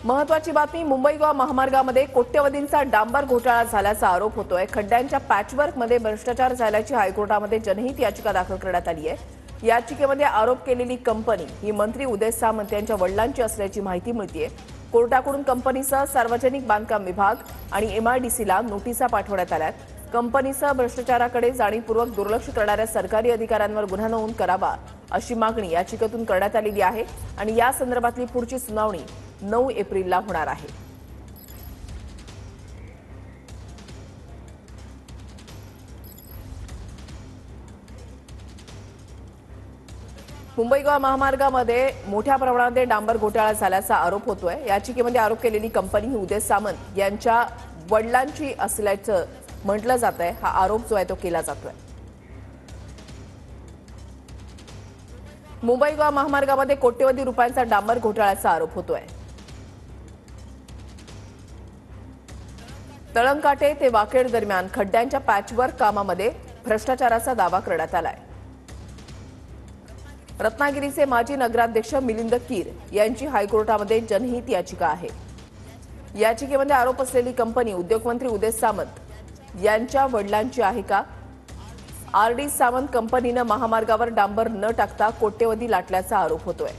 महत्वाची बातमी, मुंबई गोवा महामार्गामध्ये कोट्यवधींचा डांबर घोटाळा झाल्याचा आरोप होतोय। खड्ड्यांच्या पॅचवर्कमध्ये भ्रष्टाचार झाल्याची हायकोर्टामध्ये जनहित याचिका दाखल करण्यात आली आहे। याचिकेमध्ये आरोप केलेली कंपनी ही मंत्री उदय सामंत यांच्या वडिलांची असल्याची माहिती मिळतेय। कोर्टाकडून कंपनीसह सार्वजनिक बांधकाम विभाग आणि एमआयडीसीला नोटिसा पाठवण्यात आल्यात। कंपनीसह भ्रष्टाचाराकडे जाणीवपूर्वक दुर्लक्ष करणाऱ्या सरकारी अधिकाऱ्यांवर गुन्हा नोंद करावा अशी मागणी याचिकेतून करण्यात आलेली आहे आणि या संदर्भातली पुढची सुनावणी 9 एप्रिलला होणार आहे। मुंबई गोवा महामार्गामध्ये मोठ्या प्रमाणात डांबर घोटाळा झाल्याचा आरोप होतोय। याचिकेमध्ये आरोप केलेली कंपनी ही उदय सामंत यांच्या वडिलांची असल्याचं म्हटलं जातंय। हा आरोप जो आहे तो केला जातोय। मुंबई गोवा महामार्गामध्ये कोट्यवधी रुपयांचा डांबर घोटाळ्याचा आरोप होतोय। तळंकाटे ते वाकेड दरम्यान खड्ड्यांच्या पॅचवर्क कामामध्ये भ्रष्टाचाराचा दावा करण्यात आलाय। रत्नागिरीचे माजी नगराध्यक्ष मिलिंद कीर यांची हायकोर्टामध्ये जनहित याचिका आहे। याचिकेमध्ये आरोप असलेली कंपनी उद्योगमंत्री उदय सामंत यांच्या वडिलांची आहे का? आरडी सावंत कंपनीनं महामार्गावर डांबर न टाकता कोट्यवधी लाटल्याचा आरोप होतोय।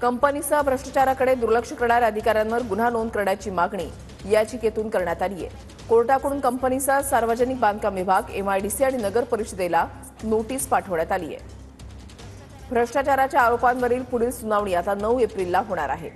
कंपनीसह भ्रष्टाचाराकडे दुर्लक्ष करणाऱ्या अधिकाऱ्यांवर गुन्हा नोंद करण्याची मागणी याचिकेतून करण्यात आली आहे। कोर्टाकडून कंपनीसह सार्वजनिक बांधकाम विभाग, एमआयडीसी आणि नगर परिषदेला नोटीस पाठवण्यात आली आहे। भ्रष्टाचाराच्या आरोपांवरील पुढील सुनावणी आता 9 एप्रिलला होणार आहे।